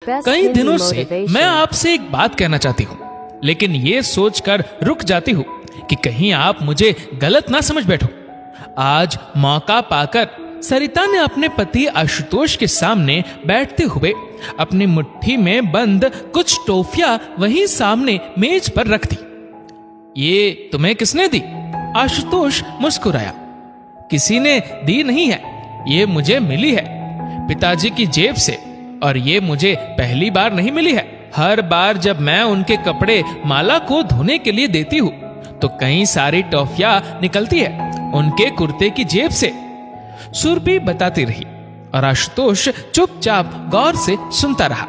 कई दिनों से मैं आपसे एक बात कहना चाहती हूँ, लेकिन ये सोचकर रुक जाती हूँ कि कहीं आप मुझे गलत ना समझ बैठो। आज मौका पाकर सरिता ने अपने पति आशुतोष के सामने बैठते हुए अपनी मुट्ठी में बंद कुछ टॉफियां वहीं सामने मेज पर रख दी। ये तुम्हें किसने दी? आशुतोष मुस्कुराया। किसी ने दी नहीं है, ये मुझे मिली है पिताजी की जेब से, और ये मुझे पहली बार नहीं मिली है। हर बार जब मैं उनके कपड़े माला को धोने के लिए देती हूँ तो कई सारी टॉफियां निकलती है उनके कुर्ते की जेब से। सुरभि बताती रही और आशुतोष चुपचाप गौर से सुनता रहा,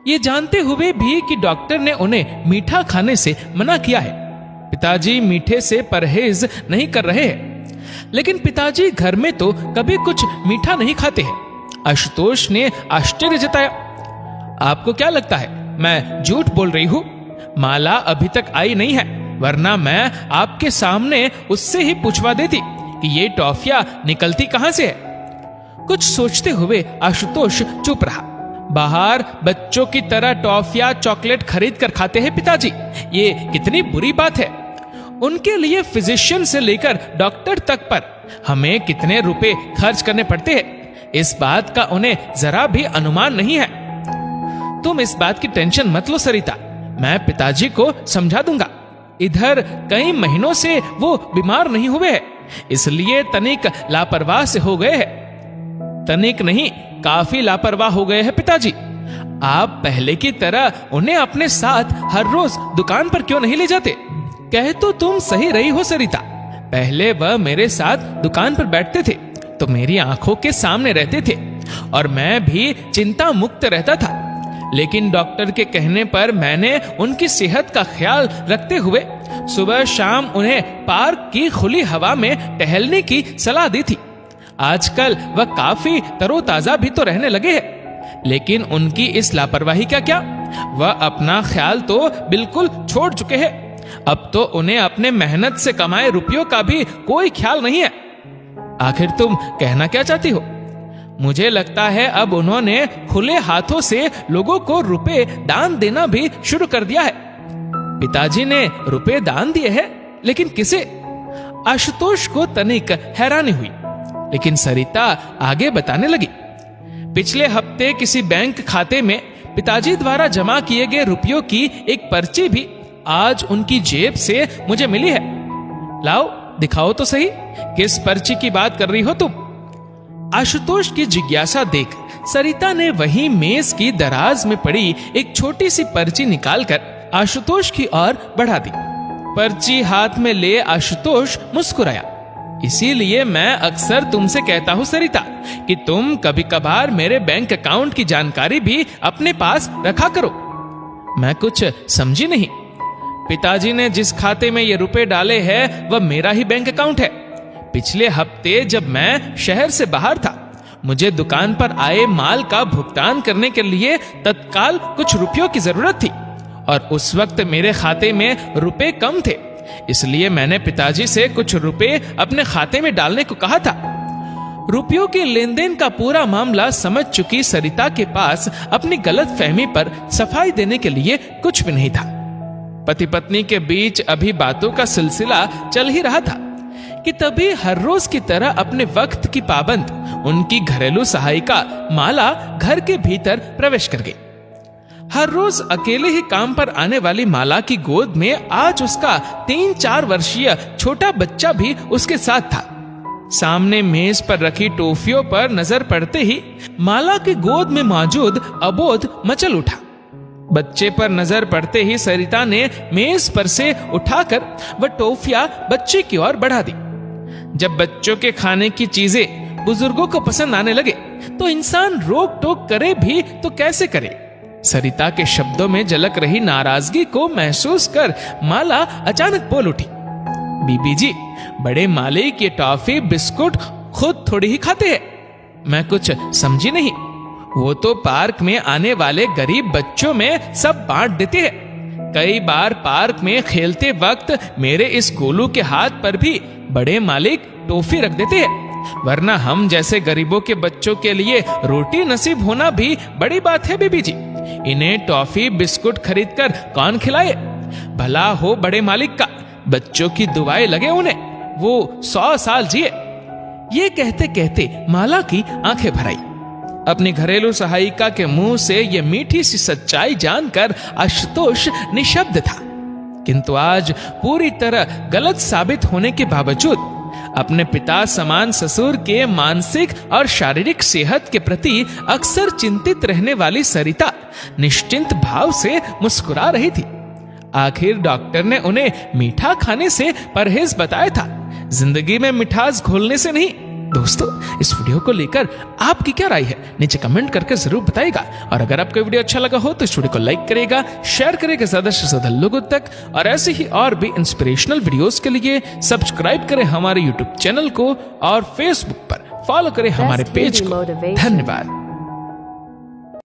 ये जानते हुए भी कि डॉक्टर ने उन्हें मीठा खाने से मना किया है। पिताजी मीठे से परहेज नहीं कर रहे हैं, लेकिन पिताजी घर में तो कभी कुछ मीठा नहीं खाते हैं। आशुतोष ने आश्चर्य जताया। आपको क्या लगता है मैं झूठ बोल रही हूँ? माला अभी तक आई नहीं है, वरना मैं आपके सामने उससे ही पूछवा देती कि ये टॉफियां निकलती कहां से है। कुछ सोचते हुए आशुतोष चुप रहा। बाहर बच्चों की तरह टॉफियां चॉकलेट खरीद कर खाते हैं पिताजी, ये कितनी बुरी बात है। उनके लिए फिजिशियन से लेकर डॉक्टर तक पर हमें कितने रुपए खर्च करने पड़ते हैं, इस बात का उन्हें जरा भी अनुमान नहीं है। तुम इस बात की टेंशन मत लो सरिता, मैं पिताजी को समझा दूंगा। इधर कई महीनों से वो बीमार नहीं हुए हैं, इसलिए तनिक लापरवाह से हो गए हैं। तनिक नहीं, काफी लापरवाह हो गए हैं पिताजी। आप पहले की तरह उन्हें अपने साथ हर रोज दुकान पर क्यों नहीं ले जाते? कह तो तुम सही रही हो सरिता, पहले वह मेरे साथ दुकान पर बैठते थे तो मेरी आंखों के सामने रहते थे और मैं भी चिंता मुक्त रहता था। लेकिन डॉक्टर के कहने पर मैंने उनकी सेहत का ख्याल रखते हुए सुबह शाम उन्हें पार्क की खुली हवा में टहलने की सलाह दी थी। आजकल वह काफी तरोताजा भी तो रहने लगे हैं, लेकिन उनकी इस लापरवाही का क्या? वह अपना ख्याल तो बिल्कुल छोड़ चुके हैं। अब तो उन्हें अपने मेहनत से कमाए रुपयों का भी कोई ख्याल नहीं है। आखिर तुम कहना क्या चाहती हो? मुझे लगता है अब उन्होंने खुले हाथों से लोगों को रुपए दान देना भी शुरू कर दिया है। पिताजी ने रुपए दान दिए हैं, लेकिन किसे? आशुतोष को तनिक हैरानी हुई, लेकिन सरिता आगे बताने लगी। पिछले हफ्ते किसी बैंक खाते में पिताजी द्वारा जमा किए गए रुपयों की एक पर्ची भी आज उनकी जेब से मुझे मिली है। लाओ दिखाओ तो सही, किस पर्ची की बात कर रही हो तुम? आशुतोष की जिज्ञासा देख सरिता ने वही मेज की दराज में पड़ी एक छोटी सी पर्ची निकालकर आशुतोष की ओर बढ़ा दी। पर्ची हाथ में ले आशुतोष मुस्कुराया। इसीलिए मैं अक्सर तुमसे कहता हूँ सरिता कि तुम कभी कभार मेरे बैंक अकाउंट की जानकारी भी अपने पास रखा करो। मैं कुछ समझी नहीं। पिताजी ने जिस खाते में ये रुपए डाले हैं वह मेरा ही बैंक अकाउंट है। पिछले हफ्ते जब मैं शहर से बाहर था, मुझे दुकान पर आए माल का भुगतान करने के लिए तत्काल कुछ रुपयों की जरूरत थी और उस वक्त मेरे खाते में रुपए कम थे, इसलिए मैंने पिताजी से कुछ रुपए अपने खाते में डालने को कहा था। रुपयों के लेन देन का पूरा मामला समझ चुकी सरिता के पास अपनी गलत फहमी पर सफाई देने के लिए कुछ भी नहीं था। पति पत्नी के बीच अभी बातों का सिलसिला चल ही रहा था कि तभी हर रोज की तरह अपने वक्त की पाबंद उनकी घरेलू सहायिका माला घर के भीतर प्रवेश कर गई। हर रोज अकेले ही काम पर आने वाली माला की गोद में आज उसका 3-4 वर्षीय छोटा बच्चा भी उसके साथ था। सामने मेज पर रखी टॉफियों पर नजर पड़ते ही माला की गोद में मौजूद अबोध मचल उठा। बच्चे पर नजर पड़ते ही सरिता ने मेज पर से उठाकर वह टॉफियां बच्चे की ओर बढ़ा दी। जब बच्चों के खाने की चीजें बुजुर्गों को पसंद आने लगे तो इंसान रोक टोक करे भी तो कैसे करे। सरिता के शब्दों में झलक रही नाराजगी को महसूस कर माला अचानक बोल उठी, बीबी जी, बड़े मालिक ये टॉफी बिस्कुट खुद थोड़ी ही खाते हैं। मैं कुछ समझी नहीं। वो तो पार्क में आने वाले गरीब बच्चों में सब बांट देते हैं। कई बार पार्क में खेलते वक्त मेरे इस गोलू के हाथ पर भी बड़े मालिक टॉफी रख देते हैं। वरना हम जैसे गरीबों के बच्चों के लिए रोटी नसीब होना भी बड़ी बात है बीबी जी। इन्हें टॉफी बिस्कुट खरीदकर कौन खिलाए? भला हो बड़े मालिक का, बच्चों की दुआएं लगे उन्हें, वो 100 साल जिए। ये कहते कहते माला की आंखें भर आई। अपनी घरेलू सहायिका के मुंह से ये मीठी सी सच्चाई जानकर आशुतोष निशब्द था, किंतु आज पूरी तरह गलत साबित होने के बावजूद अपने पिता समान ससुर के मानसिक और शारीरिक सेहत के प्रति अक्सर चिंतित रहने वाली सरिता निश्चिंत भाव से मुस्कुरा रही थी। आखिर डॉक्टर ने उन्हें मीठा खाने से परहेज बताया था, जिंदगी में मिठास घोलने से नहीं। दोस्तों, इस वीडियो को लेकर आपकी क्या राय है नीचे कमेंट करके जरूर बताइएगा। और अगर आपको वीडियो अच्छा लगा हो तो इस वीडियो को लाइक करेगा, शेयर करेगा ज्यादा से ज्यादा लोगों तक, और ऐसे ही और भी इंस्पिरेशनल वीडियोस के लिए सब्सक्राइब करें हमारे यूट्यूब चैनल को और फेसबुक पर फॉलो करें हमारे पेज को। धन्यवाद।